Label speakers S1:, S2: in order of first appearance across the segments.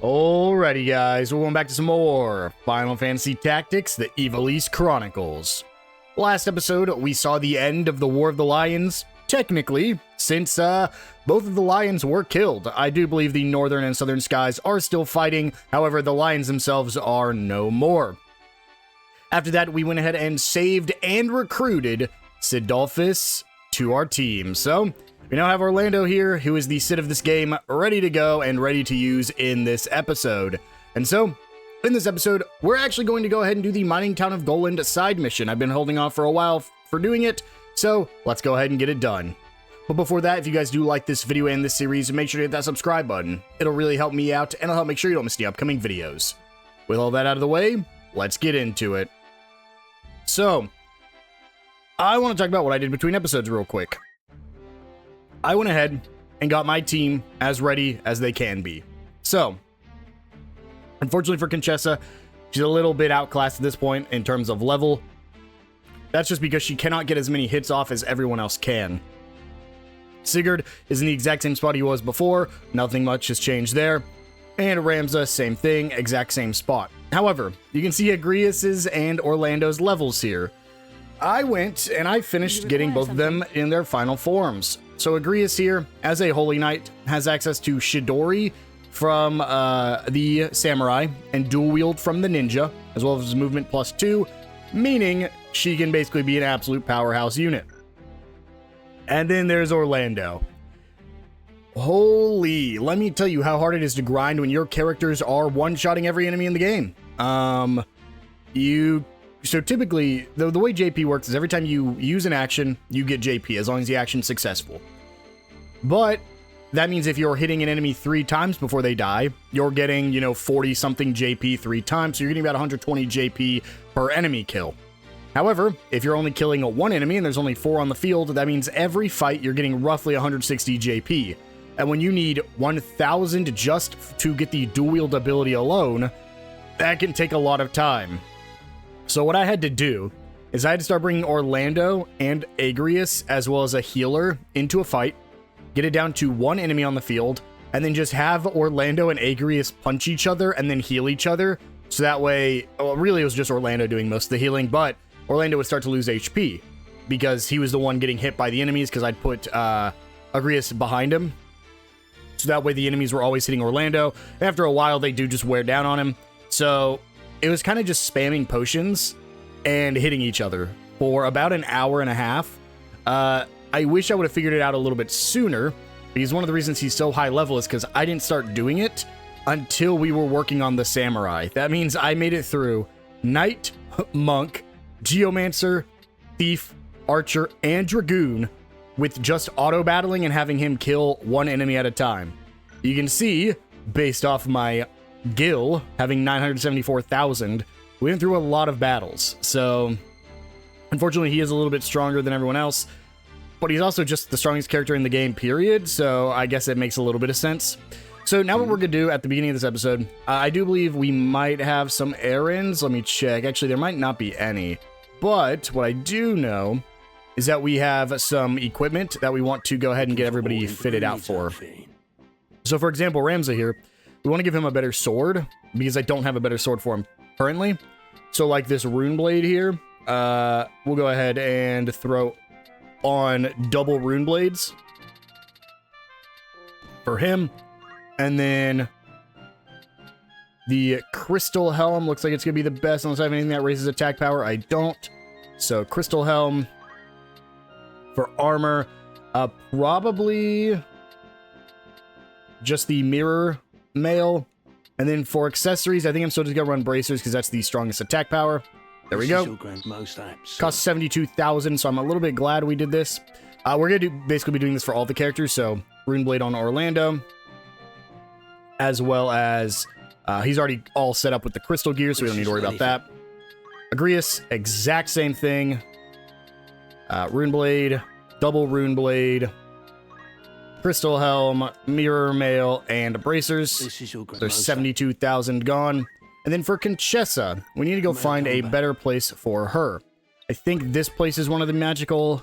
S1: Alrighty guys, we're going back to some more Final Fantasy Tactics, the Ivalice Chronicles. Last episode, we saw the end of the War of the Lions. Technically, since both of the lions were killed. I do believe the northern and southern skies are still fighting, however the lions themselves are no more. After that, we went ahead and saved and recruited Sidolphus to our team. So, we now have Orlando here, who is the Sid of this game, ready to go and ready to use in this episode. And so, in this episode, we're actually going to go ahead and do the Mining Town of Goland side mission. I've been holding off for a while for doing it, so let's go ahead and get it done. But before that, if you guys do like this video and this series, make sure to hit that subscribe button. It'll really help me out, and it'll help make sure you don't miss the upcoming videos. With all that out of the way, let's get into it. So, I want to talk about what I did between episodes real quick. I went ahead and got my team as ready as they can be. So, unfortunately for Conchessa, she's a little bit outclassed at this point in terms of level. That's just because she cannot get as many hits off as everyone else can. Sigurd is in the exact same spot he was before. Nothing much has changed there. And Ramza, same thing, exact same spot. However, you can see Agrias's and Orlando's levels here. I went and I finished getting both of them in their final forms. So Agrias here, as a Holy Knight, has access to Shidori from the Samurai and Dual Wield from the Ninja, as well as Movement +2, meaning she can basically be an absolute powerhouse unit. And then there's Orlando. Holy, let me tell you how hard it is to grind when your characters are one-shotting every enemy in the game. So typically, the way JP works is every time you use an action, you get JP, as long as the action's successful. But that means if you're hitting an enemy 3 times before they die, you're getting, 40-something JP 3 times, so you're getting about 120 JP per enemy kill. However, if you're only killing one enemy and there's only 4 on the field, that means every fight you're getting roughly 160 JP. And when you need 1,000 just to get the dual wield ability alone, that can take a lot of time. So what I had to do is I had to start bringing Orlando and Agrias, as well as a healer, into a fight, get it down to 1 enemy on the field, and then just have Orlando and Agrias punch each other and then heal each other. So that way, well, really it was just Orlando doing most of the healing, but Orlando would start to lose HP because he was the one getting hit by the enemies because I'd put Agrias behind him. So that way the enemies were always hitting Orlando. And after a while, they do just wear down on him. So it was kind of just spamming potions and hitting each other for about an hour and a half. I wish I would have figured it out a little bit sooner, because one of the reasons he's so high level is because I didn't start doing it until we were working on the Samurai. That means I made it through Knight, Monk, Geomancer, Thief, Archer, and Dragoon with just auto-battling and having him kill 1 enemy at a time. You can see, based off my Gil having 974,000, we went through a lot of battles. So, unfortunately, he is a little bit stronger than everyone else, but he's also just the strongest character in the game, period, so I guess it makes a little bit of sense. So now what we're going to do at the beginning of this episode, I do believe we might have some errands. Let me check. Actually, there might not be any, but what I do know is that we have some equipment that we want to go ahead and get everybody fitted out for. So for example, Ramza here, we want to give him a better sword, because I don't have a better sword for him currently. So like this rune blade here, we'll go ahead and throw on double rune blades for him. And then the crystal helm looks like it's going to be the best, unless I have anything that raises attack power. I don't. So crystal helm for armor, probably just the mirror mail. And then for accessories, I think I'm still just going to run bracers because that's the strongest attack power. There we go. Cost 72,000, so I'm a little bit glad we did this. We're going to basically be doing this for all the characters, so Runeblade on Orlando, as well as he's already all set up with the crystal gear, so we don't need to worry about that. Agrias, exact same thing. Runeblade, double Runeblade, crystal helm, mirror mail, and bracers. There's 72,000 gone. And then for Conchessa, we need to go find a better place for her. I think this place is one of the magical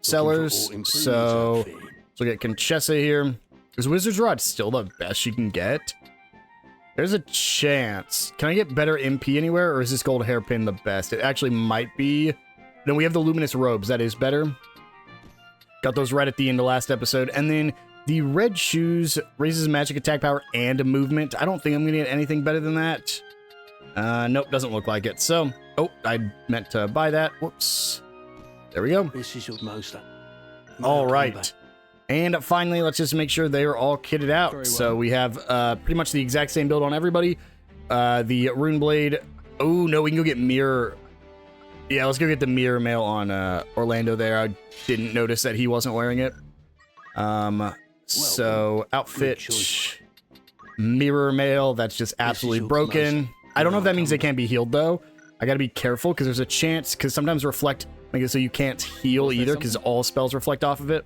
S1: sellers, so let's look at Conchessa here. Is Wizard's Rod still the best she can get? There's a chance. Can I get better MP anywhere, or is this gold hairpin the best? It actually might be. No, we have the luminous robes. That is better. Got those right at the end of last episode. And then the red shoes raises magic attack power and movement. I don't think I'm going to get anything better than that. Nope, doesn't look like it. So, oh, I meant to buy that. Whoops. There we go.
S2: This is your master.
S1: All right. And finally, let's just make sure they are all kitted out.
S2: Very well.
S1: So we have pretty much the exact same build on everybody. The rune blade. Oh, no, we can go get mirror. Yeah, let's go get the mirror mail on Orlando there. I didn't notice that he wasn't wearing it. So outfit, mirror mail. That's just absolutely broken. I don't know if that means they can't be healed, though. I got to be careful because there's a chance, because sometimes reflect make it so you can't heal either because all spells reflect off of it.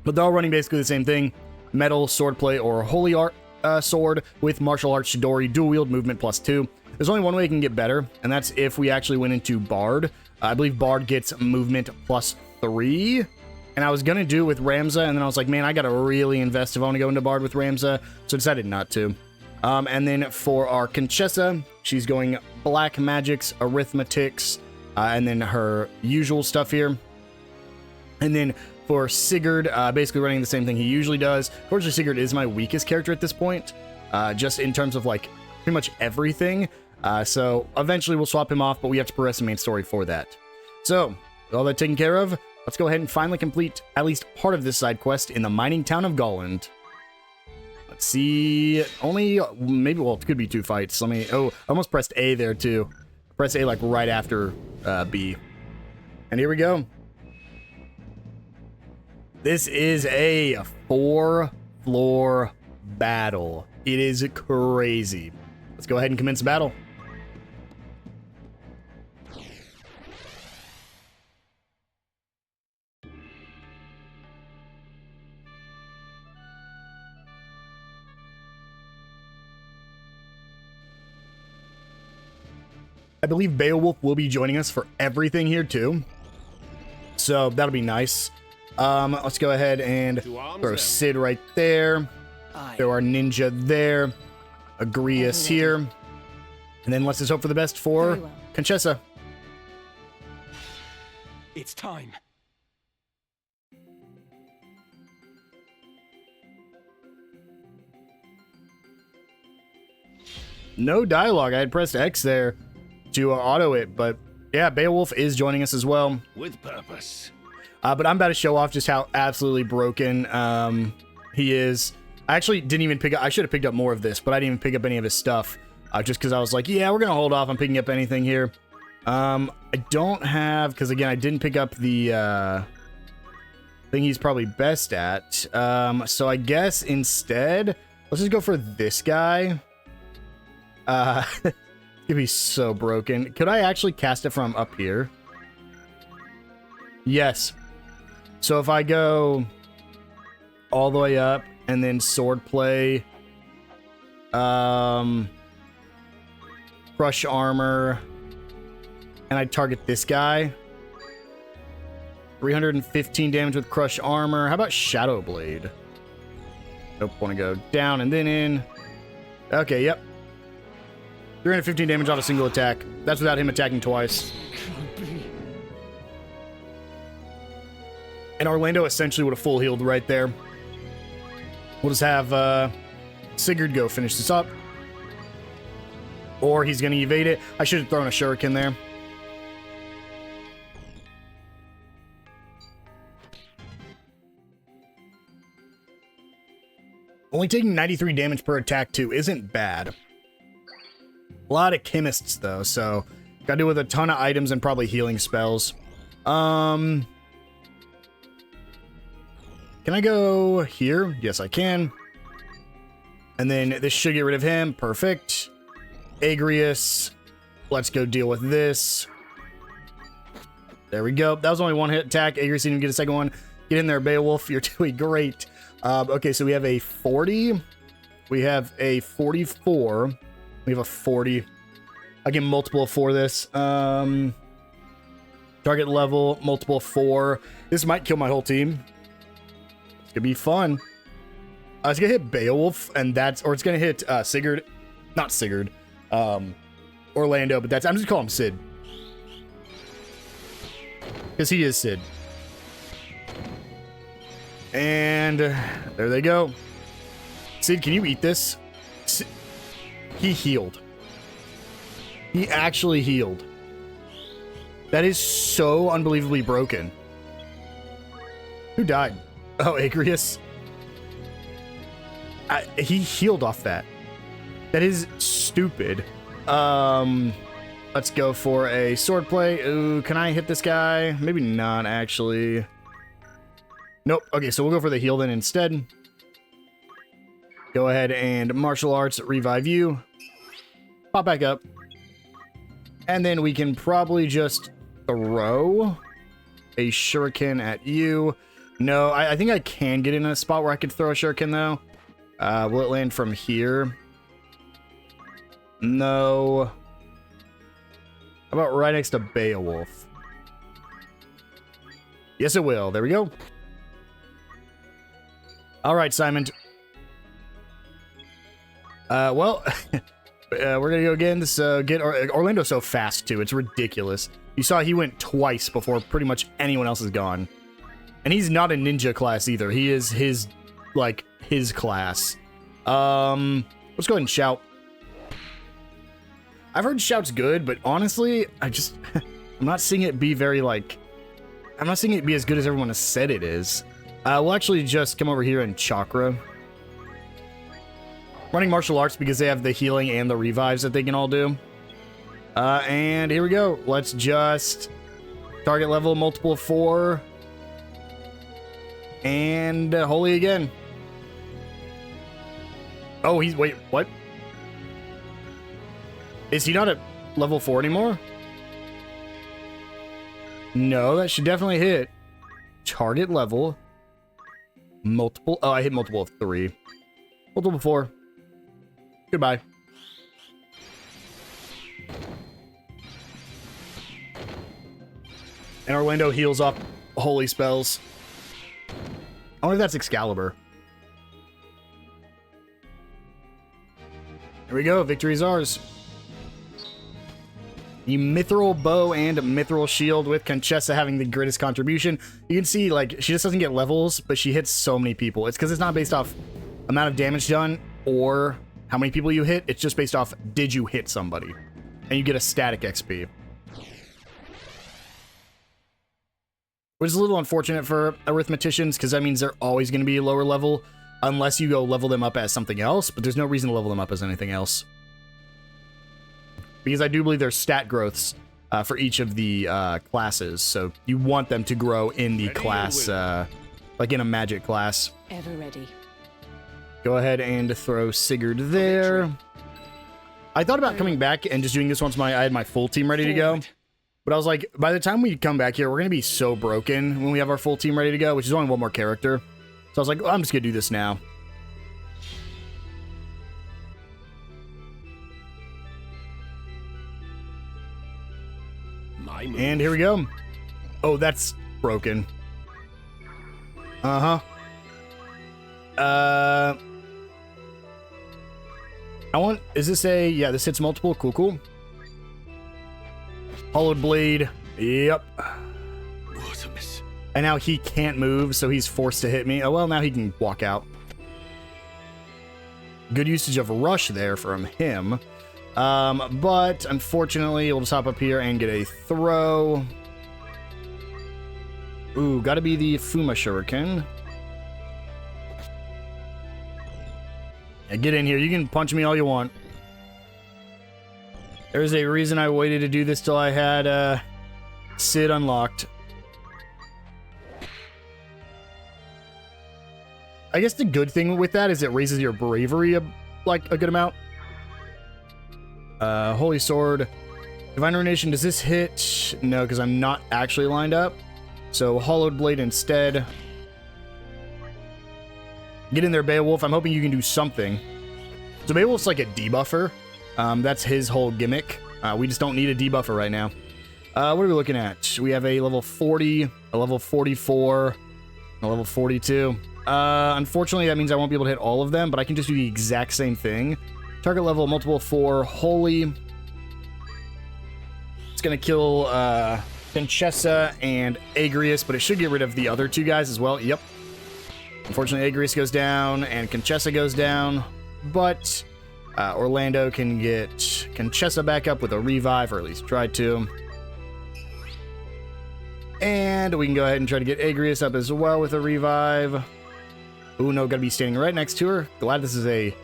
S1: But they're all running basically the same thing. Metal, swordplay, or holy art sword with martial arts Chidori, dual wield movement +2. There's only one way it can get better, and that's if we actually went into Bard. I believe Bard gets movement +3. And I was going to do it with Ramza, and then I was like, man, I got to really invest if I want to go into Bard with Ramza, so I decided not to. And then for our Conchessa, she's going black magics, arithmetics, and then her usual stuff here. And then for Sigurd, basically running the same thing he usually does. Unfortunately, Sigurd is my weakest character at this point, just in terms of like pretty much everything. So eventually we'll swap him off, but we have to progress the main story for that. So, with all that taken care of, let's go ahead and finally complete at least part of this side quest in the mining town of Golland. Let's see. Only, maybe, well, it could be 2 fights. Let me, oh, I almost pressed A there too. Press A like right after B. And here we go. This is a 4-floor battle. It is crazy. Let's go ahead and commence battle. I believe Beowulf will be joining us for everything here too. So that'll be nice. Let's go ahead and throw Sid right there. Throw our ninja there. Agrius here. And then let's just hope for the best for Conchessa.
S2: It's time.
S1: No dialogue. I had pressed X there to auto it, but yeah, Beowulf is joining us as well.
S2: With purpose.
S1: But I'm about to show off just how absolutely broken he is. I actually didn't even pick up, I should have picked up more of this, but I didn't even pick up any of his stuff. Just because I was like, yeah, we're going to hold off on picking up anything here. I don't have, because again, I didn't pick up the thing he's probably best at. So I guess instead, let's just go for this guy. It'd be so broken. Could I actually cast it from up here? Yes. So if I go all the way up and then swordplay, crush armor, and I target this guy, 315 damage with crush armor. How about shadow blade? Nope, want to go down and then in. Okay, yep. 315 damage on a single attack. That's without him attacking twice. And Orlando essentially would have full healed right there. We'll just have Sigurd go finish this up. Or he's going to evade it. I should have thrown a shuriken there. Only taking 93 damage per attack too isn't bad. A lot of chemists though, so gotta do with a ton of items and probably healing spells. Can I go here? Yes, I can. And then this should get rid of him. Perfect. Agrius. Let's go deal with this. There we go. That was only one hit attack. Agrius didn't even get a second one. Get in there, Beowulf. You're doing great. Okay, so we have a 40. We have a 44. We have a 40. I get multiple of 4 this. Target level, multiple of 4. This might kill my whole team. It's gonna be fun. It's gonna hit Beowulf, and or it's gonna hit Sigurd, not Sigurd, Orlando, but I'm just calling him Sid. Because he is Sid. And there they go. Sid, can you eat this? He healed. He actually healed. That is so unbelievably broken. Who died? Oh, Agrius. He healed off that. That is stupid. Let's go for a sword play. Ooh, can I hit this guy? Maybe not, actually. Nope. Okay, so we'll go for the heal then instead. Go ahead and martial arts, revive you. Pop back up. And then we can probably just throw a shuriken at you. No, I think I can get in a spot where I could throw a shuriken, though. Will it land from here? No. How about right next to Beowulf? Yes, it will. There we go. All right, Simon. Well, we're gonna go again. This Orlando's so fast too. It's ridiculous. You saw he went twice before pretty much anyone else is gone, and he's not a ninja class either. He is his class. Let's go ahead and shout. I've heard shout's good, but honestly, I'm not seeing it be I'm not seeing it be as good as everyone has said it is. We'll actually just come over here and chakra. Running martial arts because they have the healing and the revives that they can all do. And here we go. Let's just target level multiple of 4. And holy again. Oh, wait, what? Is he not at level 4 anymore? No, that should definitely hit. Target level. Multiple. Oh, I hit multiple of 3. Multiple of 4. Goodbye. And Orlando heals up holy spells. I wonder if that's Excalibur. Here we go. Victory is ours. The Mithril Bow and Mithril Shield with Conchessa having the greatest contribution. You can see, like, she just doesn't get levels, but she hits so many people. It's because it's not based off amount of damage done or how many people you hit. It's just based off, did you hit somebody? And you get a static XP. Which is a little unfortunate for arithmeticians, because that means they're always going to be lower level, unless you go level them up as something else, but there's no reason to level them up as anything else. Because I do believe there's stat growths for each of the classes, so you want them to grow in the class, like in a magic class.
S3: Ever ready.
S1: Go ahead and throw Sigurd there. I thought about coming back and just doing this once I had my full team ready to go. But I was like, by the time we come back here, we're going to be so broken when we have our full team ready to go, which is only one more character. So I was like, well, I'm just going to do this now. And here we go. Oh, that's broken. Uh-huh. Is this yeah, this hits multiple. Cool, cool. Hollowed Blade. Yep.
S2: What a miss.
S1: And now he can't move, so he's forced to hit me. Oh, well, now he can walk out. Good usage of Rush there from him. But unfortunately, we'll just hop up here and get a throw. Ooh, gotta be the Fuma Shuriken. Yeah, get in here. You can punch me all you want. There's a reason I waited to do this till I had, Sid unlocked. I guess the good thing with that is it raises your bravery, like, a good amount. Holy Sword. Divine Ruination, does this hit? No, because I'm not actually lined up. So, Hollowed Blade instead. Get in there, Beowulf. I'm hoping you can do something. So, Beowulf's like a debuffer. That's his whole gimmick. We just don't need a debuffer right now. What are we looking at? We have a level 40, a level 44, a level 42. Unfortunately, that means I won't be able to hit all of them, but I can just do the exact same thing. Target level, multiple 4, holy. It's going to kill Conchessa and Agrius, but it should get rid of the other 2 guys as well. Yep. Unfortunately, Agrius goes down and Conchessa goes down, but Orlando can get Conchessa back up with a revive, or at least try to. And we can go ahead and try to get Agrius up as well with a revive. Ooh, no, gotta be standing right next to her. Glad this is a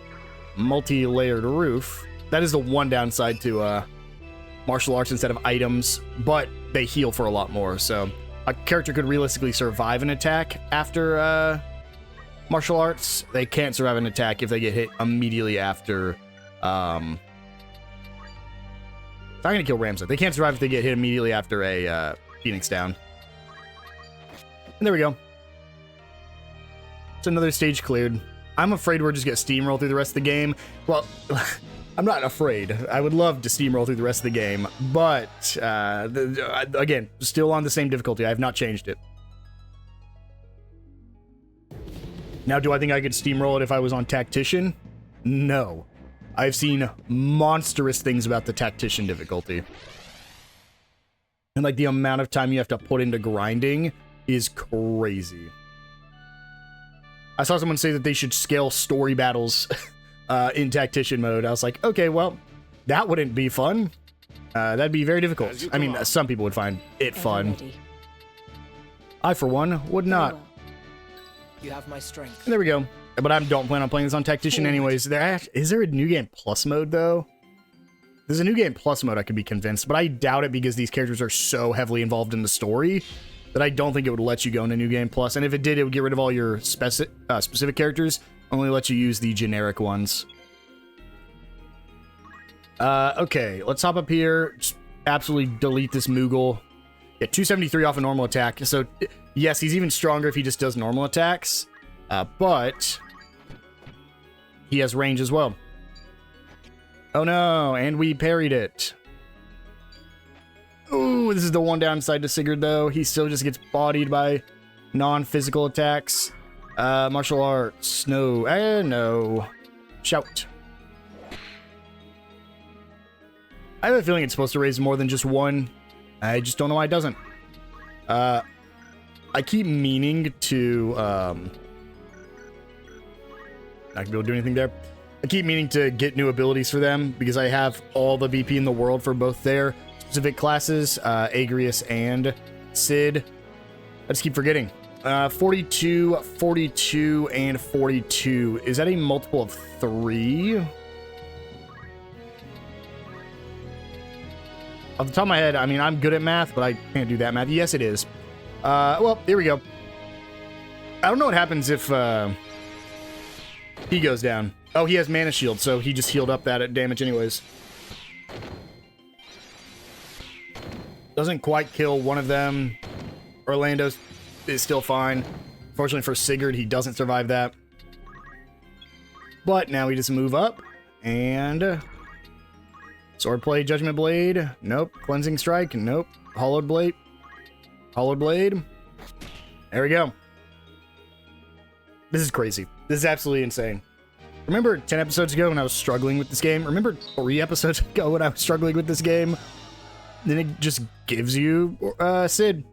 S1: multi-layered roof. That is the one downside to martial arts instead of items, but they heal for a lot more, so a character could realistically survive an attack after martial arts. They can't survive an attack if they get hit immediately after. I'm gonna kill Ramza. They can't survive if they get hit immediately after a Phoenix down. And there we go. It's another stage cleared. I'm afraid we're just gonna steamroll through the rest of the game. Well, I'm not afraid. I would love to steamroll through the rest of the game, but again, still on the same difficulty. I have not changed it. Now, do I think I could steamroll it if I was on Tactician? No. I've seen monstrous things about the Tactician difficulty. And, like, the amount of time you have to put into grinding is crazy. I saw someone say that they should scale story battles in Tactician mode. I was like, okay, well, that wouldn't be fun. That'd be very difficult. I mean, some people would find it fun. I, for one, would not.
S3: You have my strength.
S1: And there we go. But I don't plan on playing this on Tactician anyways. Is there a New Game Plus mode, though? There's a New Game Plus mode, I could be convinced, but I doubt it because these characters are so heavily involved in the story that I don't think it would let you go into New Game Plus. And if it did, it would get rid of all your specific characters, only let you use the generic ones. Okay, let's hop up here. Just absolutely delete this Moogle. Yeah, 273 off a normal attack. So, yes, he's even stronger if he just does normal attacks. But he has range as well. Oh no, and we parried it. Ooh, this is the one downside to Sigurd, though. He still just gets bodied by non-physical attacks. Martial arts. No. No. Shout. I have a feeling it's supposed to raise more than just one. I just don't know why it doesn't. I keep meaning to... not gonna be able to do anything there. I keep meaning to get new abilities for them because I have all the BP in the world for both their specific classes, Agrius and Sid. I just keep forgetting. 42, 42, and 42. Is that a multiple of 3? Off the top of my head, I mean, I'm good at math, but I can't do that math. Yes, it is. Well, here we go. I don't know what happens if he goes down. Oh, he has mana shield, so he just healed up that damage anyways. Doesn't quite kill one of them. Orlando is still fine. Fortunately for Sigurd, he doesn't survive that. But now we just move up and... Swordplay, Judgment Blade. Nope. Cleansing Strike. Nope. Hollowed Blade. Hollowed Blade. There we go. This is crazy. This is absolutely insane. Remember 10 episodes ago when I was struggling with this game? Remember 3 episodes ago when I was struggling with this game? Then it just gives you Sid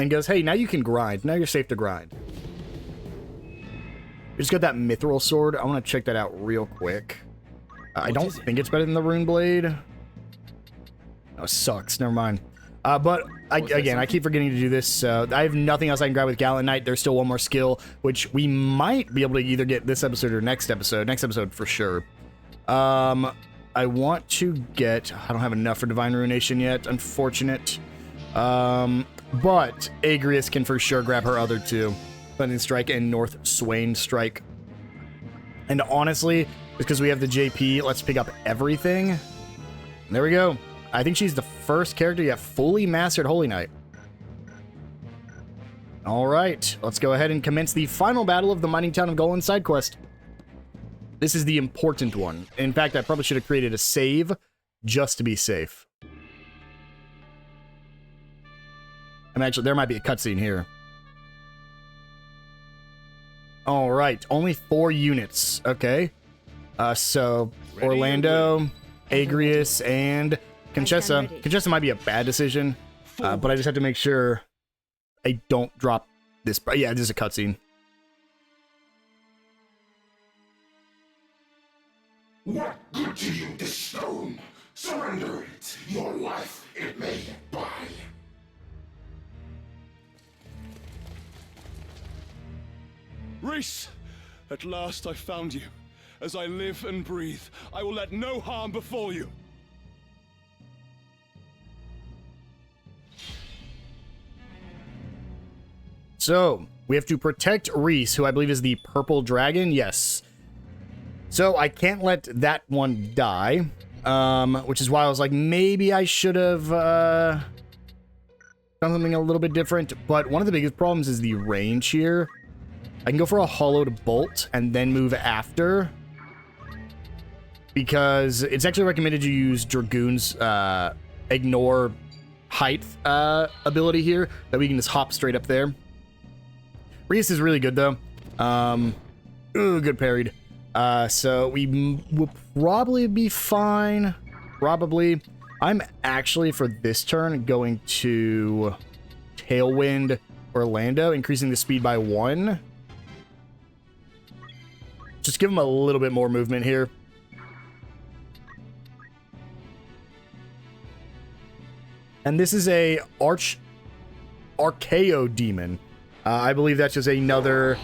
S1: and goes, hey, now you can grind. Now you're safe to grind. We just got that Mithril Sword. I want to check that out real quick. I don't think it's better than the Rune Blade. Oh, it sucks. Never mind. But again, I keep forgetting to do this. I have nothing else I can grab with Gallant Knight. There's still one more skill, which we might be able to either get this episode or next episode. Next episode for sure. I want to get... I don't have enough for Divine Ruination yet. Unfortunate. But Agrius can for sure grab her other 2. Cleansing Strike and North Swain Strike. And honestly, because we have the JP, let's pick up everything. There we go. I think she's the first character yet fully mastered Holy Knight. Alright, let's go ahead and commence the final battle of the Mining Town of Golan side quest. This is the important one. In fact, I probably should have created a save just to be safe. I mean, actually, there might be a cutscene here. All right, only 4 units. Okay. So Orlando, Agrius, and Conchessa. Conchessa might be a bad decision, but I just have to make sure I don't drop this. Yeah, this is a cutscene.
S4: What good to you, this stone? Surrender it. Your life it may buy.
S2: Reese! At last I found you. As I live and breathe, I will let no harm befall you.
S1: So, we have to protect Reese, who I believe is the purple dragon. Yes. So, I can't let that one die. Which is why I was like, maybe I should have done something a little bit different. But one of the biggest problems is the range here. I can go for a hollowed bolt and then move after. Because it's actually recommended you use Dragoon's ignore height ability here. That we can just hop straight up there. Reese is really good though. Ooh, good parried. So we will probably be fine. Probably. I'm actually, for this turn, going to Tailwind Orlando, increasing the speed by 1. Just give him a little bit more movement here. And this is a Archaeo Demon. I believe that's just another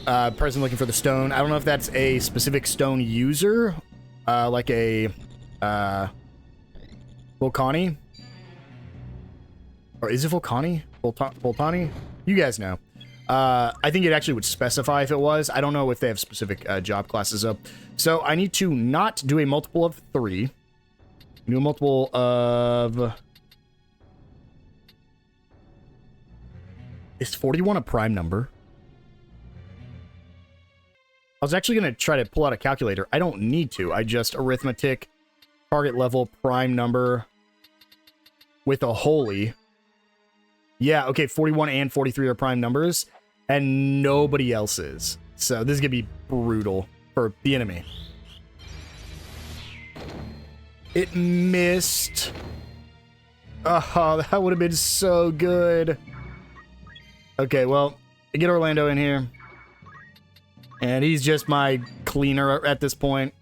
S1: person looking for the stone. I don't know if that's a specific stone user, like a Volcani. Or is it Volcani? Voltani? You guys know. I think it actually would specify if it was. I don't know if they have specific job classes up. So I need to not do a multiple of 3. Do a multiple of... Is 41 a prime number? I was actually going to try to pull out a calculator. I don't need to. I just arithmetic, target level, prime number with a holy. Yeah, okay, 41 and 43 are prime numbers, and nobody else is. So this is going to be brutal for the enemy. It missed. Oh, that would have been so good. Okay, well, I get Orlando in here. And he's just my cleaner at this point.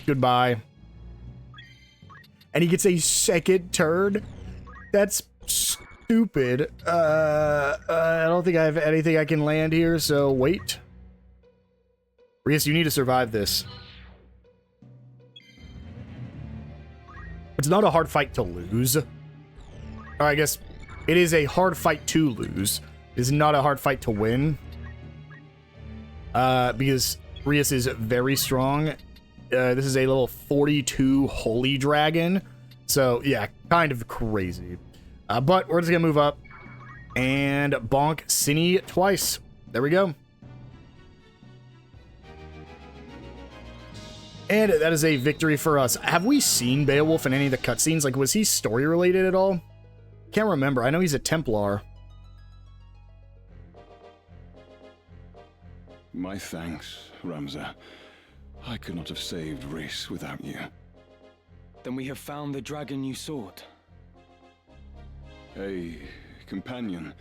S1: Goodbye. And he gets a second turn? That's stupid. I don't think I have anything I can land here, so wait. Reese, you need to survive this. It's not a hard fight to lose. Or I guess it is a hard fight to lose. It is not a hard fight to win. Because Rias is very strong. This is a level 42 Holy Dragon. So, yeah, kind of crazy. But we're just gonna move up and bonk Cine twice. There we go. And that is a victory for us. Have we seen Beowulf in any of the cutscenes? Like, was he story-related at all? Can't remember. I know he's a Templar.
S2: My thanks, Ramza. I could not have saved Reese without you.
S3: Then we have found the dragon you sought.
S2: A companion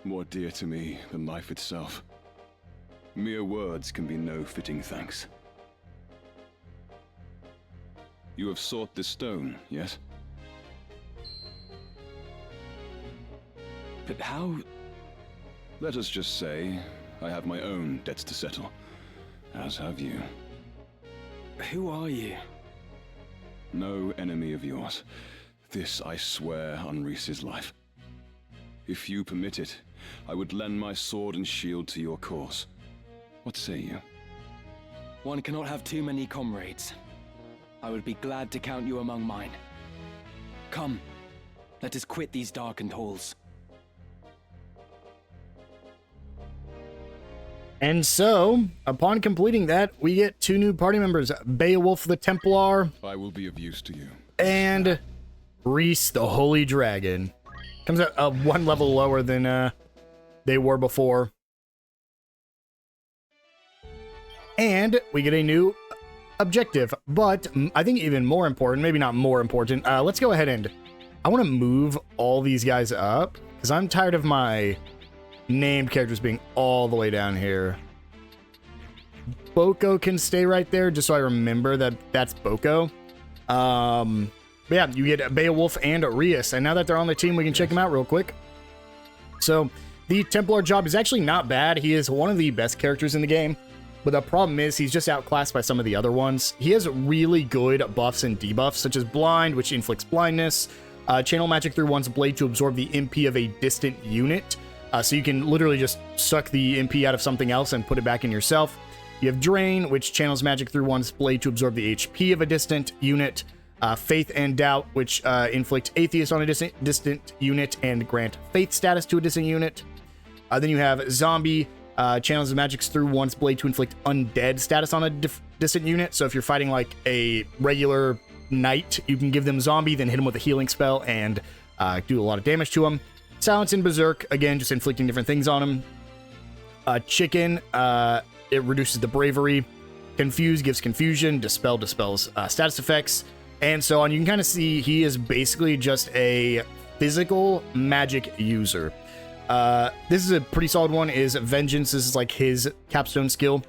S2: more dear to me than life itself. Mere words can be no fitting thanks. You have sought this stone, yes?
S3: But how...
S2: Let us just say, I have my own debts to settle, as have you.
S3: Who are you?
S2: No enemy of yours. This I swear on Reese's life. If you permit it, I would lend my sword and shield to your cause. What say you?
S3: One cannot have too many comrades. I would be glad to count you among mine. Come, let us quit these darkened halls.
S1: And so, upon completing that, we get 2 new party members. Beowulf the Templar.
S2: I will be of use to you.
S1: And Reese the Holy Dragon. Comes out 1 level lower than they were before. And we get a new objective, but I think even more important, maybe not more important, let's go ahead and I want to move all these guys up because I'm tired of my named characters being all the way down here. Boko can stay right there just so I remember that that's Boko. But yeah, you get Beowulf and Rias, and now that they're on the team, we can check them out real quick. So the Templar job is actually not bad. He is one of the best characters in the game. But the problem is he's just outclassed by some of the other ones. He has really good buffs and debuffs, such as Blind, which inflicts blindness, Channel Magic through one's blade to absorb the MP of a distant unit. So you can literally just suck the MP out of something else and put it back in yourself. You have Drain, which channels magic through one's blade to absorb the HP of a distant unit. Faith and Doubt, which inflict Atheist on a distant unit and grant Faith status to a distant unit. Then you have Zombie, channels the magics through one's blade to inflict undead status on a distant unit. So if you're fighting like a regular knight, you can give them Zombie, then hit them with a healing spell and do a lot of damage to them. Silence and Berserk, again, just inflicting different things on them. Chicken, it reduces the bravery. Confuse gives confusion. Dispel dispels status effects, and so on. You can kind of see he is basically just a physical magic user. This is a pretty solid one, is Vengeance. This is like his capstone skill.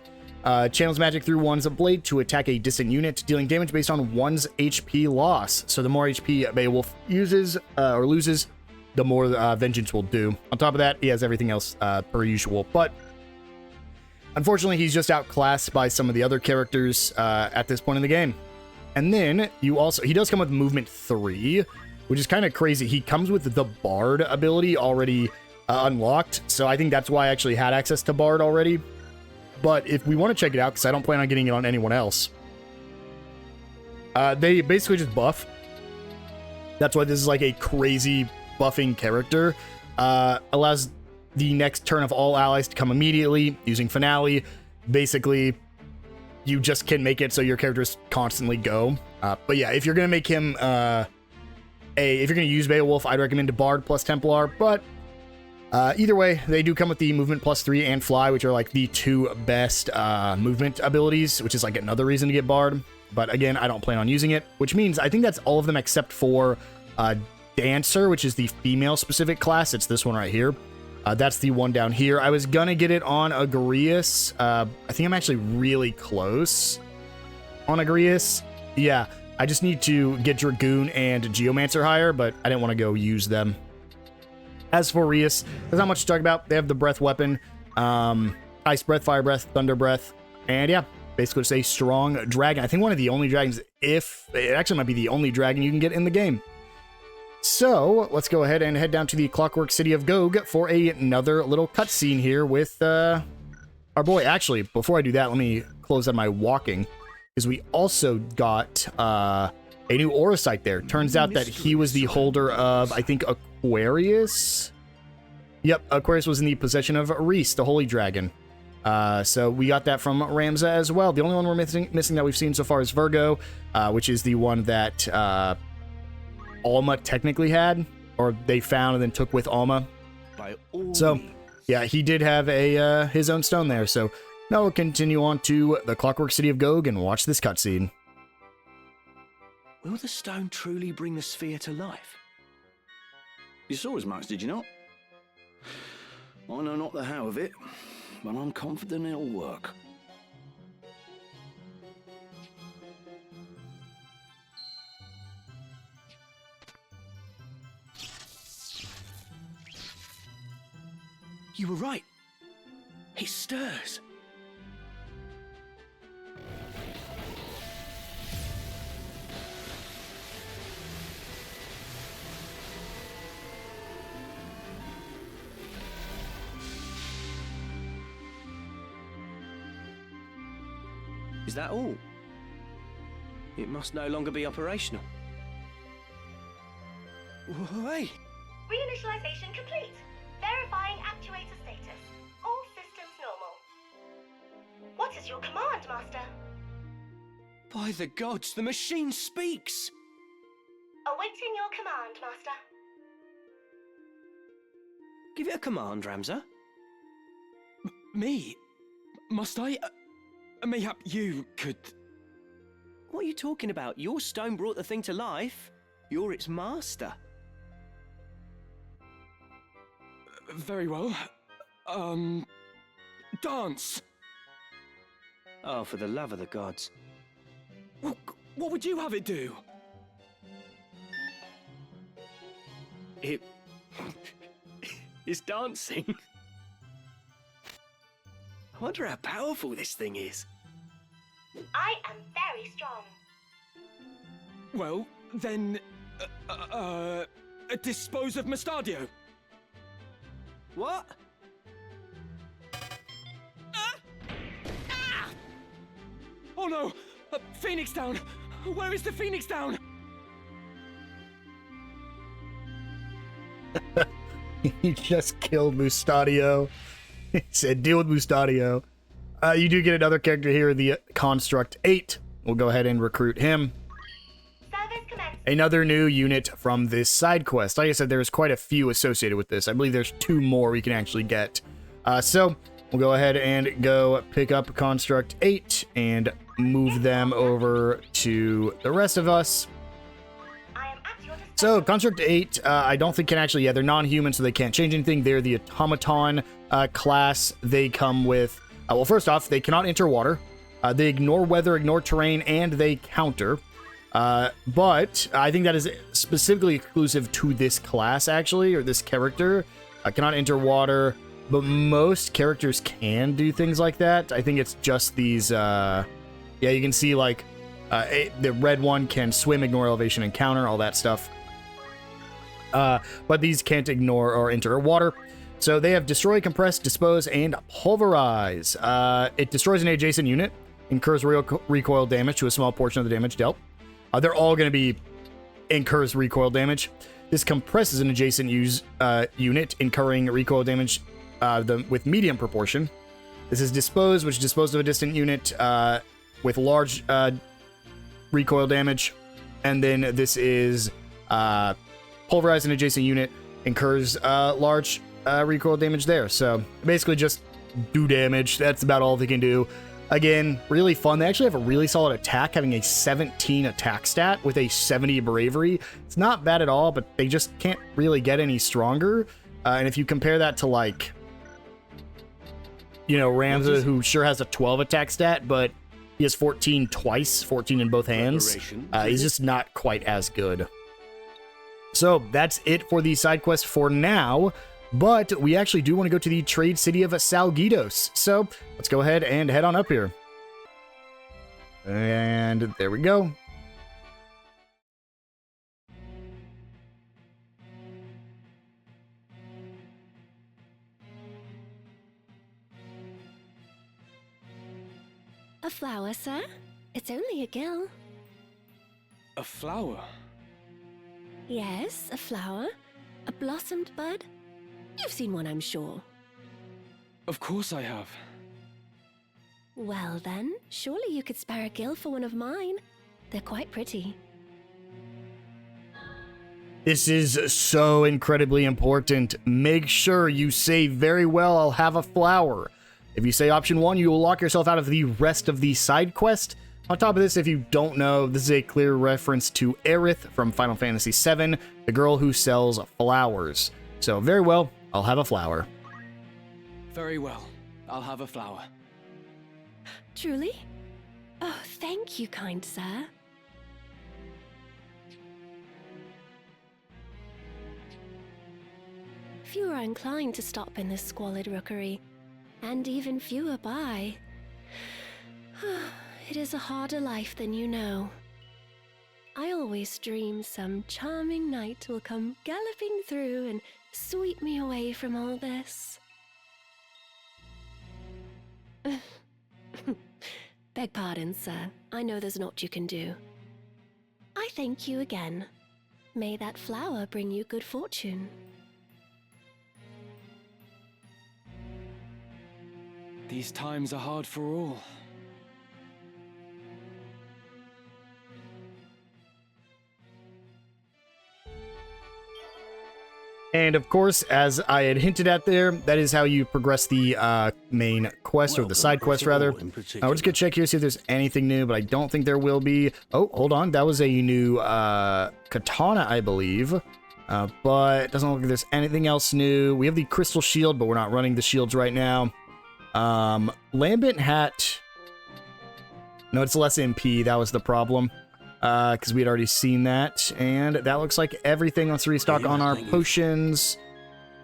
S1: Channels magic through one's blade to attack a distant unit, dealing damage based on one's HP loss. So the more HP Beowulf uses or loses, the more Vengeance will do. On top of that, he has everything else per usual. But unfortunately, he's just outclassed by some of the other characters at this point in the game. And then he does come with movement 3, which is kind of crazy. He comes with the Bard ability already unlocked, so I think that's why I actually had access to Bard already. But if we want to check it out, because I don't plan on getting it on anyone else, they basically just buff. That's why this is like a crazy buffing character. Allows the next turn of all allies to come immediately using Finale. Basically, you just can make it so your characters constantly go. But yeah, if you're gonna make him if you're gonna use Beowulf, I'd recommend a Bard plus Templar. But either way, they do come with the movement plus 3 and fly, which are like the two best movement abilities, which is like another reason to get Bard. But again, I don't plan on using it, which means I think that's all of them except for Dancer, which is the female specific class. It's this one right here. That's the one down here. I was gonna get it on Agrias. I think I'm actually really close on Agrias. Yeah, I just need to get Dragoon and Geomancer higher, but I didn't want to go use them. As for Rias, there's not much to talk about. They have the breath weapon, ice breath, fire breath, thunder breath, and yeah, basically just a strong dragon. I think one of the only dragons, if it actually might be the only dragon you can get in the game. So let's go ahead and head down to the Clockwork City of Gog for another little cutscene here with our boy. Actually, before I do that, let me close out my walking, because we also got a new aura site there. Turns out that he was the holder of, I think, Aquarius. Yep, Aquarius was in the possession of Reese, the Holy Dragon. So we got that from Ramza as well. The only one we're missing that we've seen so far is Virgo, which is the one that Alma technically had, or they found and then took with Alma. So yeah, he did have a his own stone there. So now we'll continue on to the Clockwork City of Gog and watch this cutscene.
S5: Will the stone truly bring the sphere to life? You saw as much, did you not? I know not the how of it, but I'm confident it'll work. You were right. It stirs. Is that all? It must no longer be operational. Hey!
S6: Reinitialization complete. Verifying actuator status. All systems normal. What is your command, Master?
S5: By the gods, the machine speaks!
S6: Awaiting your command, Master.
S5: Give it a command, Ramza. Me? Must I?
S3: mayhap you could...
S7: What are you talking about? Your stone brought the thing to life. You're its master.
S3: Very well. Dance!
S7: Oh, for the love of the gods.
S3: What would you have it do?
S7: It... is dancing. I wonder how powerful this thing is.
S6: I am very strong.
S3: Well, then... dispose of Mustadio.
S7: What?
S3: Oh no! Phoenix down! Where is the Phoenix down?
S1: He just killed Mustadio. He said, deal with Mustadio. You do get another character here, the Construct 8. We'll go ahead and recruit him.
S6: Service commenced.
S1: Another new unit from this side quest. Like I said, there's quite a few associated with this. I believe there's 2 more we can actually get. So we'll go ahead and go pick up Construct 8 and move them over to the rest of us.
S6: I am at your disposal.
S1: So, Construct 8, I don't think can actually, yeah, they're non-human, so they can't change anything. They're the Automaton class. They come with, well, first off, they cannot enter water. They ignore weather, ignore terrain, and they counter. But I think that is specifically exclusive to this class, actually, or this character. Cannot enter water, but most characters can do things like that. I think it's just these, yeah, you can see, like, the red one can swim, ignore elevation, and counter, all that stuff. But these can't ignore or enter water. So they have destroy, compress, dispose, and pulverize. It destroys an adjacent unit, incurs recoil damage to a small portion of the damage dealt. They're all going to be incurs recoil damage. This compresses an adjacent unit, incurring recoil damage with medium proportion. This is dispose, which disposed of a distant unit with large recoil damage. And then this is pulverize an adjacent unit, incurs large recoil damage there. So basically just do damage. That's about all they can do. Again, really fun. They actually have a really solid attack, having a 17 attack stat with a 70 bravery. It's not bad at all, but they just can't really get any stronger. And if you compare that to, like, you know, Ramza, who sure has a 12 attack stat, but he has 14 twice, 14 in both hands. He's just not quite as good. So that's it for the side quest for now. But we actually do want to go to the trade city of Salgidos. So let's go ahead and head on up here. And there we go.
S8: A flower, sir? It's only a gill.
S3: A flower?
S8: Yes, a flower. A blossomed bud. You've seen one, I'm sure.
S3: Of course I have.
S8: Well then, surely you could spare a gill for one of mine. They're quite pretty.
S1: This is so incredibly important. Make sure you say very well, I'll have a flower. If you say option 1, you will lock yourself out of the rest of the side quest. On top of this, if you don't know, this is a clear reference to Aerith from Final Fantasy VII, the girl who sells flowers. So very well, I'll have a flower.
S3: Very well. I'll have a flower.
S8: Truly? Oh, thank you, kind sir. Few are inclined to stop in this squalid rookery, and even fewer buy. It is a harder life than you know. I always dream some charming knight will come galloping through and sweep me away from all this. Beg pardon, sir. I know there's naught you can do. I thank you again. May that flower bring you good fortune.
S3: These times are hard for all.
S1: And of course, as I had hinted at there, that is how you progress the main quest, or the side quest rather. We're just gonna check here, see if there's anything new, but I don't think there will be. Oh, hold on, that was a new katana, I believe. But it doesn't look like there's anything else new. We have the crystal shield, but we're not running the shields right now. Lambent hat. No, it's less MP. That was the problem. Because we had already seen that. And that looks like everything. Let's restock on our potions.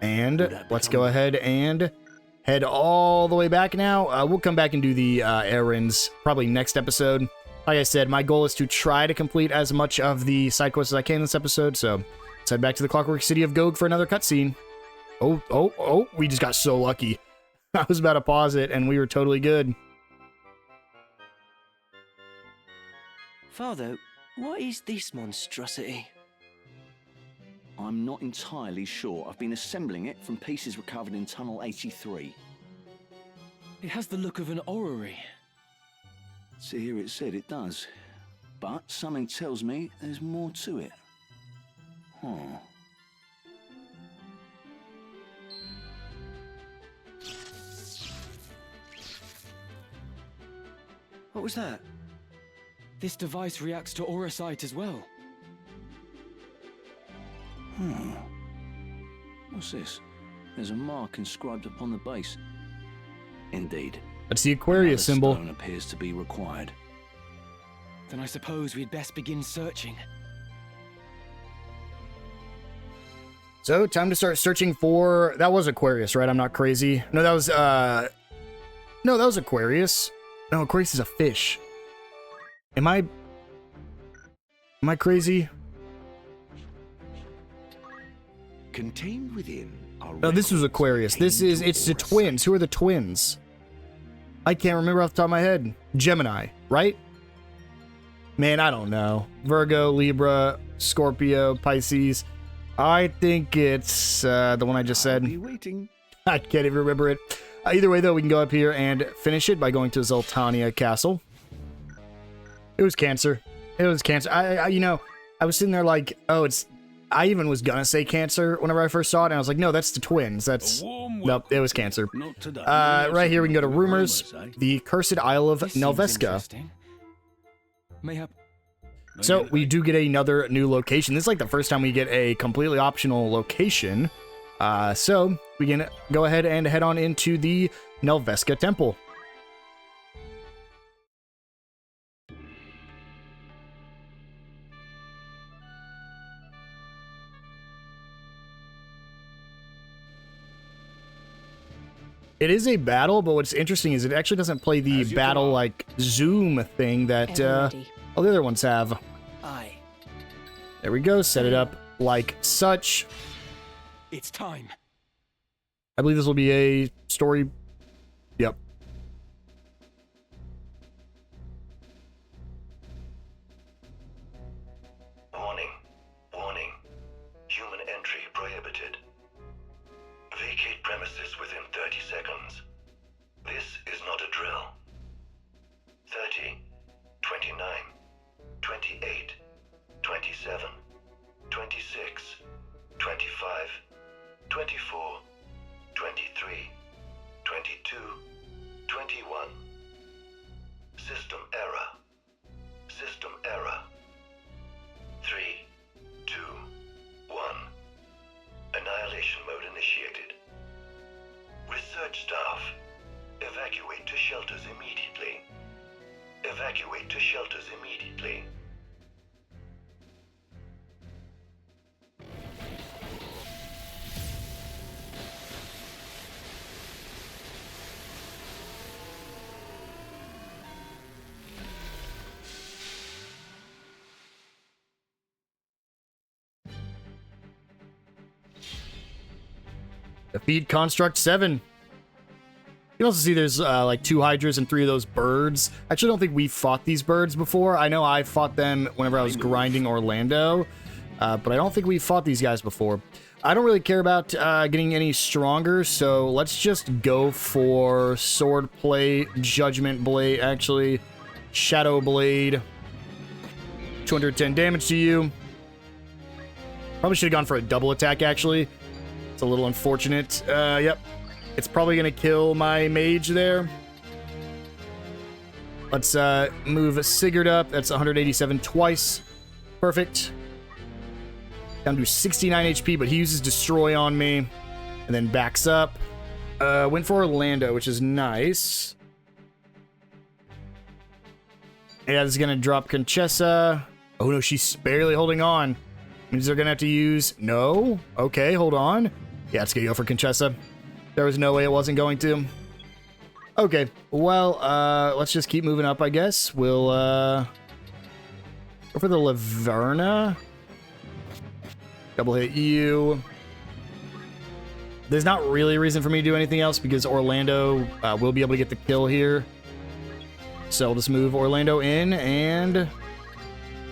S1: And let's go ahead and head all the way back now. We'll come back and do the errands probably next episode. Like I said, my goal is to try to complete as much of the side quests as I can this episode. So let's head back to the Clockwork City of Gog for another cutscene. Oh, we just got so lucky. I was about to pause it, and we were totally good.
S7: Father, what is this monstrosity?
S5: I'm not entirely sure. I've been assembling it from pieces recovered in Tunnel 83.
S3: It has the look of an orrery.
S5: See, here it said it does. But something tells me there's more to it. Huh.
S7: What was that?
S3: This device reacts to aura sight as well.
S5: What's this? There's a mark inscribed upon the base. Indeed.
S1: That's the Aquarius
S5: Another
S1: symbol.
S5: stone appears to be required.
S3: Then I suppose we'd best begin searching.
S1: So, time to start searching for... That was Aquarius, right? I'm not crazy. No, that was, No, that was Aquarius. No, Aquarius is a fish. Am I crazy?
S4: Contained within are
S1: No, this was Aquarius. It's the twins. Who are the twins? I can't remember off the top of my head. Gemini, right? Man, I don't know. Virgo, Libra, Scorpio, Pisces. I think it's the one I just said.
S4: Be waiting.
S1: I can't even remember it. Either way, though, we can go up here and finish it by going to Zoltania Castle. It was Cancer. It was Cancer. I was sitting there like, oh, it's... I even was gonna say Cancer whenever I first saw it, and I was like, no, that's the twins. Nope, it was Cancer. Right here, we can go to Rumors. The Cursed Isle of Nelveska.
S3: Mayhap.
S1: So, we do get another new location. This is like the first time we get a completely optional location. So, we can go ahead and head on into the Nelveska Temple. It is a battle, but what's interesting is it actually doesn't play the battle, like, zoom thing that, all the other ones have.
S7: Aye.
S1: There we go, set it up like such.
S3: It's time.
S1: I believe this will be a story. Yep.
S9: Warning. Warning. Human entry prohibited. Vacate premises within 30 seconds. This is not a drill. 30, 29, 28, 27, 26, 25, 24, 23, 22, 21. System error. System error. 3, 2, 1. Annihilation mode initiated. Research staff, evacuate to shelters immediately. Evacuate to shelters immediately.
S1: Defeat Construct 7. You can also see there's like 2 Hydras and 3 of those birds. Actually, I don't think we fought these birds before. I know I fought them whenever I was grinding Orlando, but I don't think we fought these guys before. I don't really care about getting any stronger, so let's just go for Sword Plate, Judgment Blade, actually, Shadow Blade. 210 damage to you. Probably should have gone for a double attack, actually. It's a little unfortunate. Yep. It's probably going to kill my mage there. Let's move Sigurd up. That's 187 twice. Perfect. Down to 69 HP, but he uses Destroy on me. And then backs up. Went for Orlando, which is nice. Yeah, this is going to drop Conchessa. Oh no, she's barely holding on. Means they're going to have to use... No? Okay, hold on. Yeah, it's going to go for Conchessa. There was no way it wasn't going to. Okay, well, let's just keep moving up, I guess. We'll, go for the Laverna. Double hit you. There's not really a reason for me to do anything else because Orlando will be able to get the kill here. So I'll just move Orlando in and...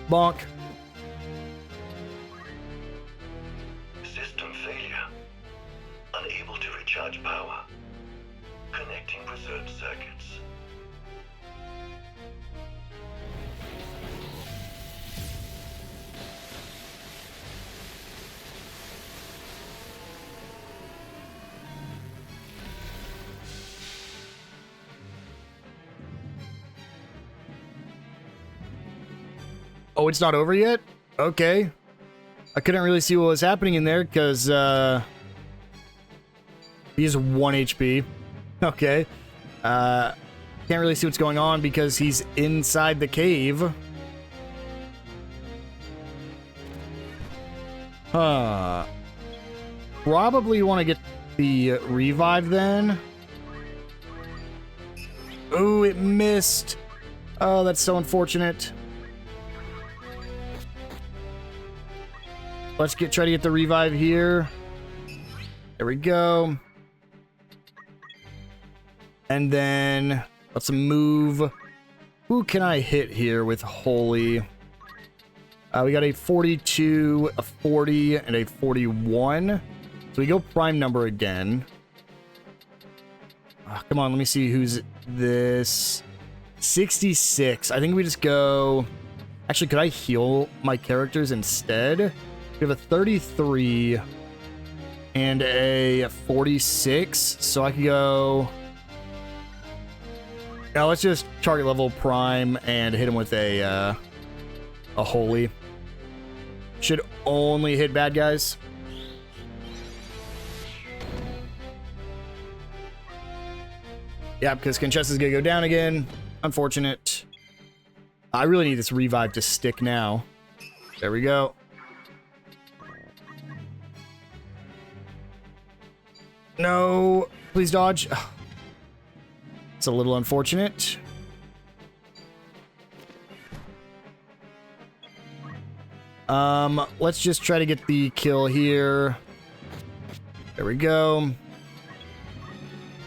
S1: bonk.
S9: System failure. Unable to recharge power. Connecting preserved circuits.
S1: Oh, it's not over yet? Okay. I couldn't really see what was happening in there because he's 1 HP. Okay. Can't really see what's going on because he's inside the cave. Huh. Probably want to get the revive then. Oh, it missed. Oh, that's so unfortunate. Let's try to get the revive here. There we go. And then let's move. Who can I hit here with Holy? We got a 42, a 40, and a 41. So we go prime number again. Come on, let me see who's this. 66. I think we just go... Actually, could I heal my characters instead? We have a 33 and a 46, so I could go... Now let's just target level prime and hit him with a holy. Should only hit bad guys. Yeah, because Conchessa's gonna go down again. Unfortunate. I really need this revive to stick now. There we go. No, please dodge. It's a little unfortunate. Let's just try to get the kill here. There we go.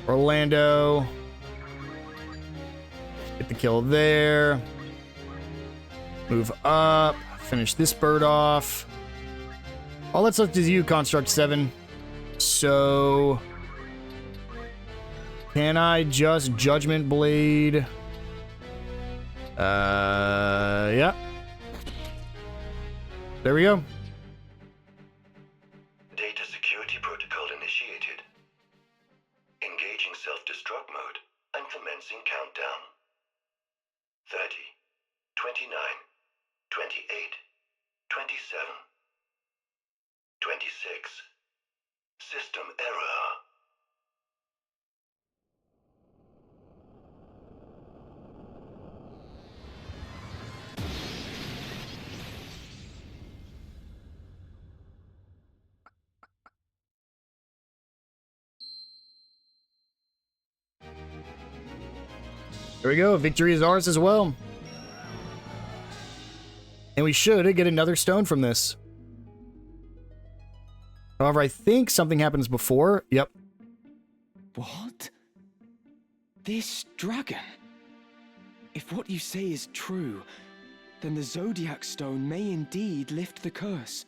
S1: Orlando. Get the kill there. Move up. Finish this bird off. All that's left is you, Construct 7. So... Can I just Judgment Blade? Yeah. There we go.
S9: Data security protocol initiated. Engaging self-destruct mode and commencing countdown. 30, 29, 28, 27, 26. System error.
S1: There we go. Victory is ours as well. And we should get another stone from this. However, I think something happens before. Yep.
S3: What? This dragon? If what you say is true, then the Zodiac Stone may indeed lift the curse.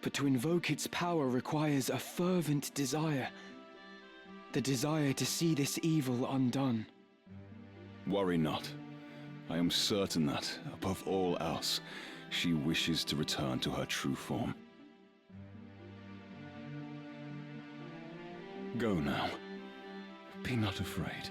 S3: But to invoke its power requires a fervent desire. The desire to see this evil undone.
S2: Worry not. I am certain that, above all else, she wishes to return to her true form. Go now. Be not afraid.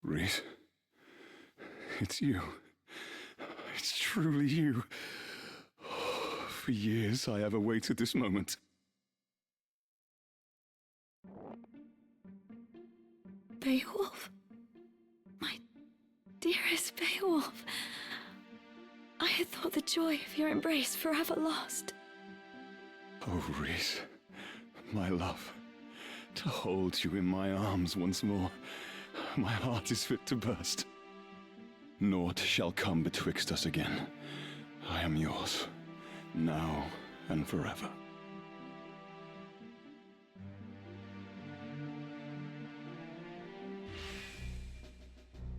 S2: Reese, it's you. It's truly you. For years I have awaited this moment.
S8: Beowulf? My dearest Beowulf. I had thought the joy of your embrace forever lost.
S2: Oh, Reese, my love, to hold you in my arms once more. My heart is fit to burst. Naught shall come betwixt us again. I am yours, now and forever.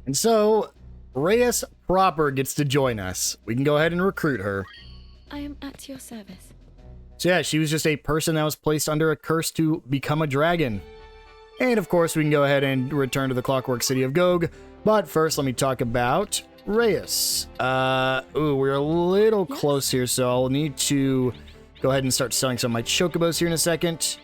S1: And so, Reyes proper gets to join us. We can go ahead and recruit her.
S8: I am at your service.
S1: So yeah, she was just a person that was placed under a curse to become a dragon. And of course, we can go ahead and return to the Clockwork City of Gog. But first, let me talk about Reyes. We're a little close here, so I'll need to go ahead and start selling some of my chocobos here in a second.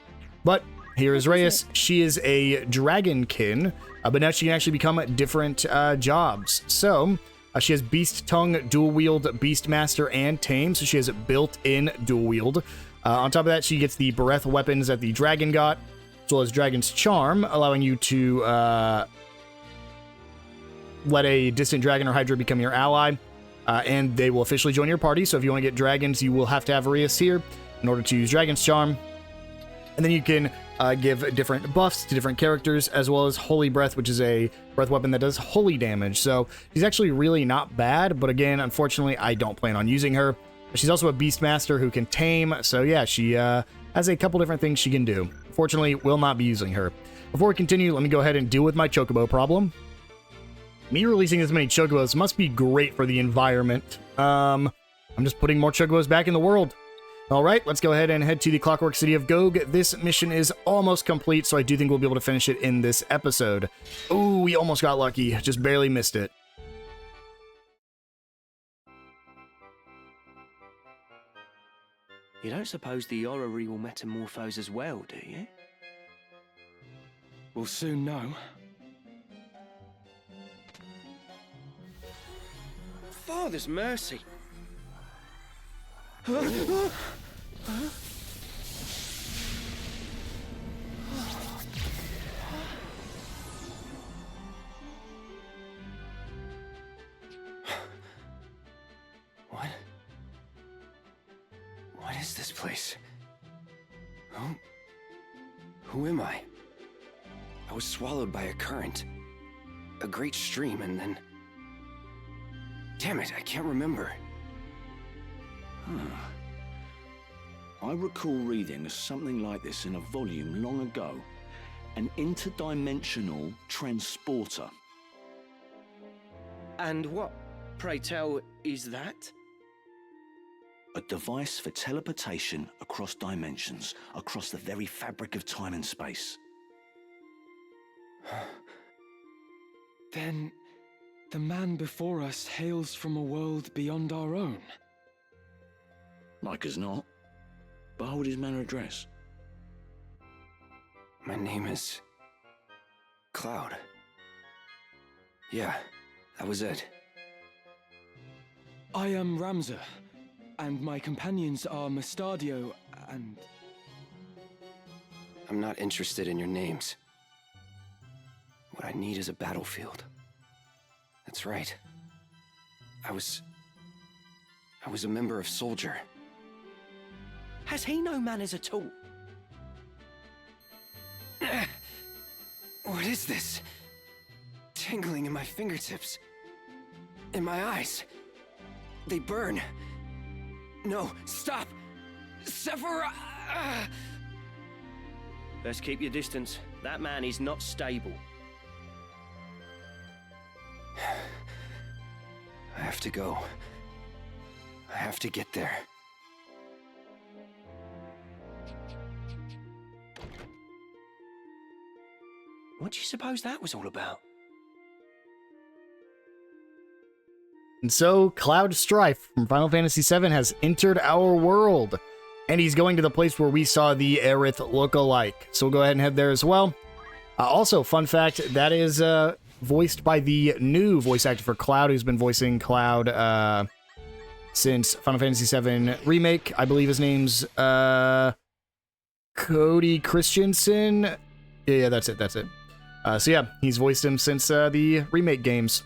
S1: But here is Reyes. She is a dragonkin, but now she can actually become different jobs. So she has Beast Tongue, Dual Wield, Beastmaster, and Tame, so she has built-in Dual Wield. On top of that, she gets the breath weapons that the dragon got, as well as Dragon's Charm, allowing you to let a distant dragon or hydra become your ally, and they will officially join your party. So if you want to get dragons, you will have to have Reyes here in order to use Dragon's Charm. And then you can give different buffs to different characters, as well as Holy Breath, which is a breath weapon that does holy damage. So she's actually really not bad, but again, unfortunately, I don't plan on using her. She's also a Beastmaster who can tame, so yeah, she has a couple different things she can do. Fortunately, will not be using her. Before we continue, let me go ahead and deal with my chocobo problem. Me releasing this many chocobos must be great for the environment. I'm just putting more chocobos back in the world. Alright, let's go ahead and head to the Clockwork City of Gog. This mission is almost complete, so I do think we'll be able to finish it in this episode. Ooh, we almost got lucky. Just barely missed it.
S7: You don't suppose the orrery will metamorphose as well, do you?
S3: We'll soon know.
S7: Father's mercy!
S3: What is this place? Who am I? I was swallowed by a current, a great stream, and then... Damn it, I can't remember.
S5: I recall reading something like this in a volume long ago. An interdimensional transporter.
S7: And what, pray tell, is that?
S5: A device for teleportation across dimensions, across the very fabric of time and space.
S3: Then, the man before us hails from a world beyond our own.
S5: Like as not. But hold his manor address.
S3: My name is... Cloud. Yeah, that was it. I am Ramza, and my companions are Mustadio and... I'm not interested in your names. What I need is a battlefield. That's right. I was a member of Soldier.
S7: Has he no manners at all?
S3: What is this? Tingling in my fingertips. In my eyes. They burn. No, stop! Sephora!
S7: Let's keep your distance. That man is not stable.
S3: I have to go. I have to get there.
S7: What do you suppose that was all about?
S1: And so, Cloud Strife from Final Fantasy VII has entered our world. And he's going to the place where we saw the Aerith look-alike. So we'll go ahead and head there as well. Also, fun fact, that is voiced by the new voice actor for Cloud, who's been voicing Cloud since Final Fantasy VII Remake. I believe his name's Cody Christensen. Yeah, that's it. So yeah, he's voiced him since the Remake games.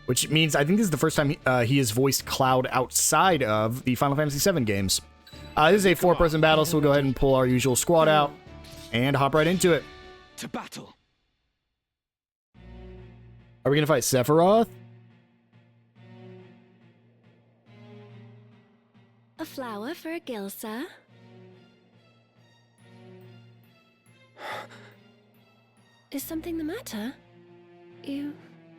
S1: Which means I think this is the first time he has voiced Cloud outside of the Final Fantasy VII games. This is a 4-person battle, so we'll go ahead and pull our usual squad out and hop right into it.
S3: To battle.
S1: Are we going to fight Sephiroth?
S8: A flower for a Gilsa. Is something the matter? You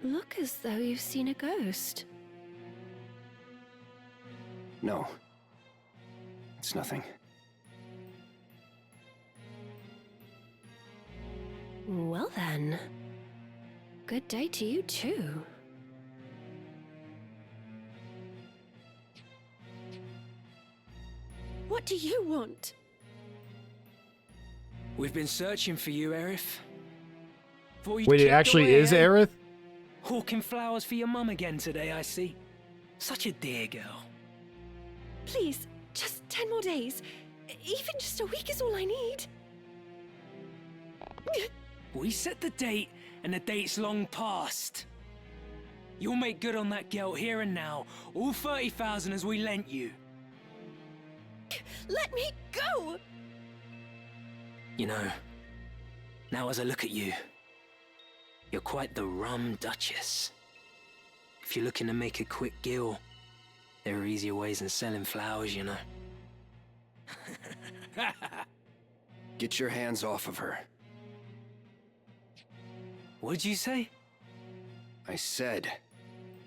S8: look as though you've seen a ghost.
S3: No. It's nothing.
S8: Well then. Good day to you too. What do you want?
S10: We've been searching for you, Aerith.
S1: Wait, it actually is Aerith?
S10: Hawking flowers for your mum again today, I see. Such a dear girl.
S8: Please, just 10 more days. Even just a week is all I need.
S10: We set the date, and the date's long past. You'll make good on that guilt here and now. All 30,000 as we lent you.
S8: Let me go!
S10: You know, now as I look at you, you're quite the rum duchess. If you're looking to make a quick gill, there are easier ways than selling flowers, you know.
S3: Get your hands off of her.
S10: What'd you say?
S3: I said,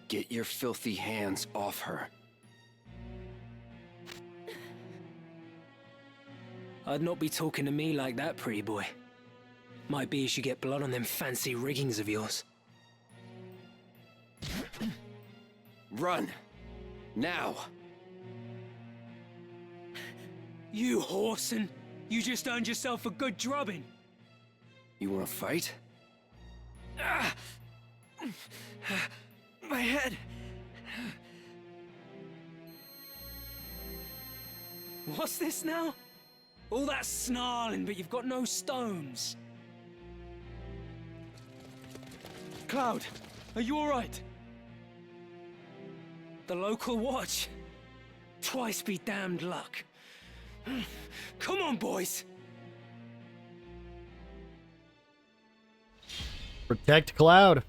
S3: get your filthy hands off her.
S10: I'd not be talking to me like that, pretty boy. Might be as you get blood on them fancy riggings of yours.
S3: Run! Now!
S10: You whoreson! You just earned yourself a good drubbing!
S3: You wanna fight?
S10: My head! What's this now? All that snarling, but you've got no stones. Cloud, are you alright? The local watch? Twice be damned luck. Come on, boys!
S1: Protect Cloud.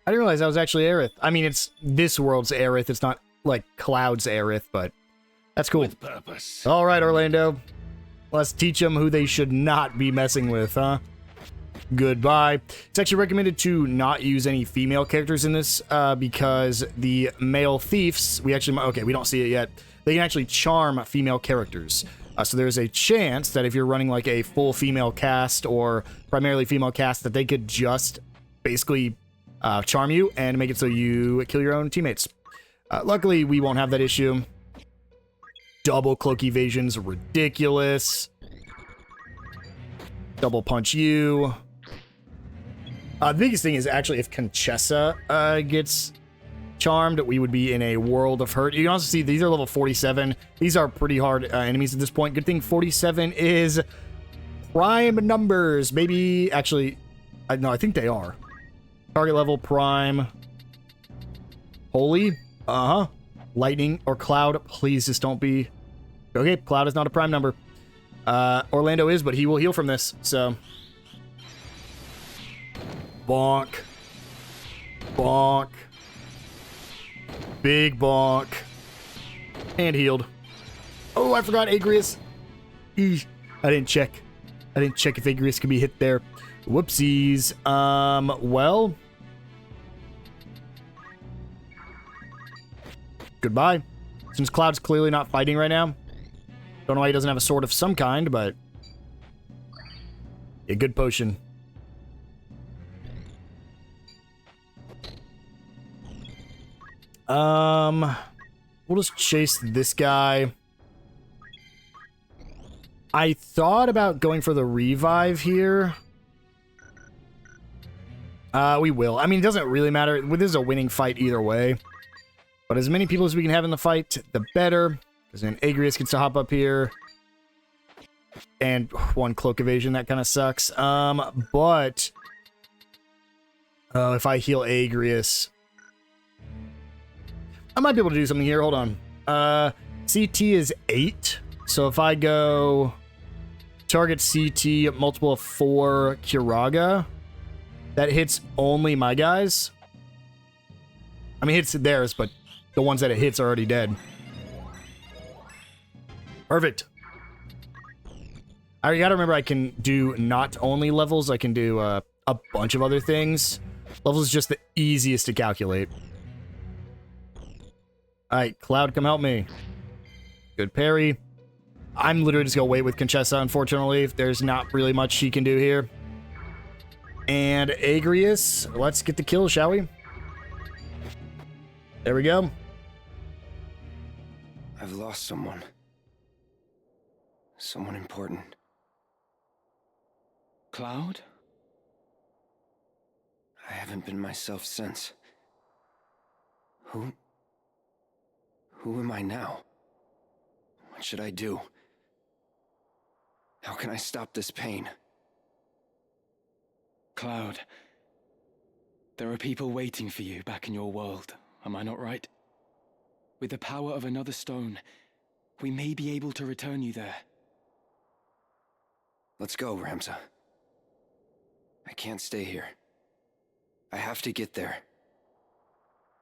S1: I didn't realize that was actually Aerith. I mean, it's this world's Aerith. It's not like Cloud's Aerith, but that's cool.
S4: With purpose.
S1: All right, Orlando. Let's teach them who they should not be messing with, huh? Goodbye. It's actually recommended to not use any female characters in this because the male thieves, we don't see it yet. They can actually charm female characters. So there's a chance that if you're running like a full female cast or primarily female cast, that they could just basically charm you and make it so you kill your own teammates. Luckily, we won't have that issue. Double cloak evasion's ridiculous. Double punch you. The biggest thing is actually if Conchessa gets charmed, we would be in a world of hurt. You can also see these are level 47. These are pretty hard enemies at this point. Good thing 47 is prime numbers. Maybe, actually, no, I think they are. Target level prime. Holy. Lightning or Cloud. Please just don't be... Okay, Cloud is not a prime number. Orlando is, but he will heal from this, so... Bonk. Bonk. Big bonk. And healed. Oh, I forgot Agrius. I didn't check. I didn't check if Agrius could be hit there. Whoopsies. Well. Goodbye. Since Cloud's clearly not fighting right now. Don't know why he doesn't have a sword of some kind, but... a good potion. We'll just chase this guy. I thought about going for the revive here. We will. I mean, it doesn't really matter. This is a winning fight either way. But as many people as we can have in the fight, the better. Because then Agrius gets to hop up here. And one cloak evasion, that kind of sucks. But... if I heal Agrius... I might be able to do something here. Hold on. CT is 8. So if I go... target CT, multiple of 4 Kiraga... that hits only my guys. I mean, it hits theirs, but the ones that it hits are already dead. Perfect. I gotta remember I can do not only levels, I can do a bunch of other things. Levels is just the easiest to calculate. Alright, Cloud, come help me. Good parry. I'm literally just gonna wait with Conchessa, unfortunately. There's not really much she can do here. And Agrius, let's get the kill, shall we? There we go.
S3: I've lost someone. Someone important. Cloud? I haven't been myself since. Who am I now? What should I do? How can I stop this pain? Cloud, there are people waiting for you back in your world, am I not right? With the power of another stone, we may be able to return you there. Let's go, Ramza. I can't stay here. I have to get there.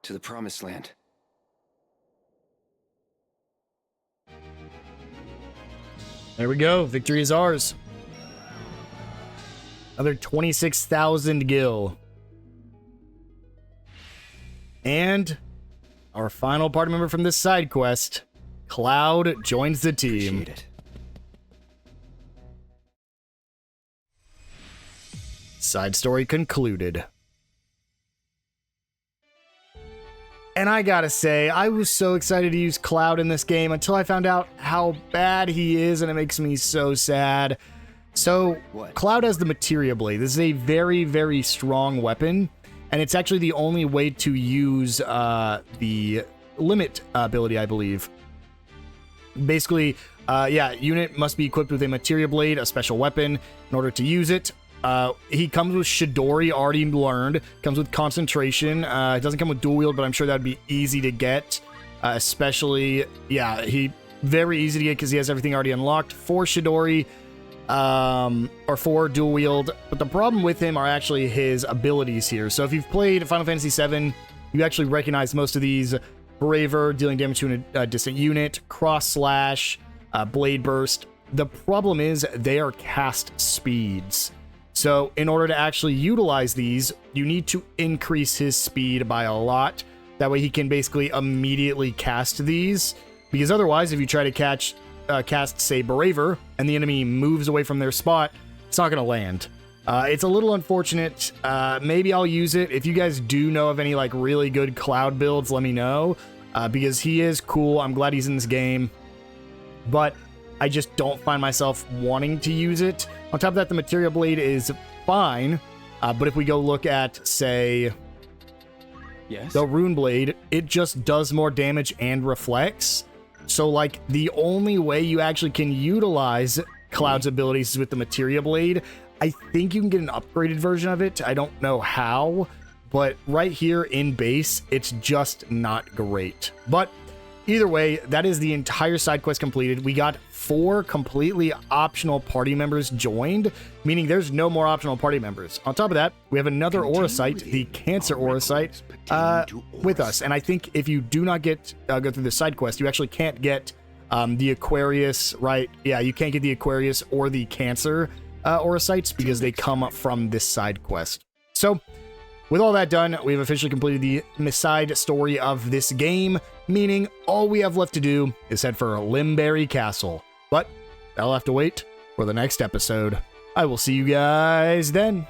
S3: To the Promised Land.
S1: There we go. Victory is ours. Another 26,000 gil. And our final party member from this side quest, Cloud, joins the team.
S3: Appreciate it.
S1: Side story concluded. And I gotta say, I was so excited to use Cloud in this game until I found out how bad he is, and it makes me so sad. So, Cloud has the Materia Blade. This is a very, very strong weapon, and it's actually the only way to use the limit ability, I believe. Basically, unit must be equipped with a Materia Blade, a special weapon, in order to use it. He comes with Shidori, already learned. Comes with Concentration. It doesn't come with Dual Wield, but I'm sure that'd be easy to get. Especially, he very easy to get because he has everything already unlocked. 4 Shidori, or 4 Dual Wield. But the problem with him are actually his abilities here. So if you've played Final Fantasy VII, you actually recognize most of these. Braver, dealing damage to a distant unit. Cross Slash, Blade Burst. The problem is they are cast speeds. So in order to actually utilize these, you need to increase his speed by a lot. That way he can basically immediately cast these. Because otherwise, if you try to cast, say, Braver, and the enemy moves away from their spot, it's not going to land. It's a little unfortunate. Maybe I'll use it. If you guys do know of any like really good Cloud builds, let me know. Because he is cool. I'm glad he's in this game. But I just don't find myself wanting to use it. On top of that, the Materia Blade is fine. But if we go look at, say, the Rune Blade, it just does more damage and reflects. So, like, the only way you actually can utilize Cloud's abilities is with the Materia Blade. I think you can get an upgraded version of it. I don't know how. But right here in base, it's just not great. But either way, that is the entire side quest completed. We got 4 completely optional party members joined, meaning there's no more optional party members. On top of that, we have another Auracite, the Cancer Auracite, with us. And I think if you do not go through the side quest, you actually can't get The Aquarius, right? Yeah, you can't get the Aquarius or the Cancer aura sites because they come up from this side quest. So, with all that done, we've officially completed the side story of this game, meaning all we have left to do is head for Limberry Castle. But that'll have to wait for the next episode. I will see you guys then.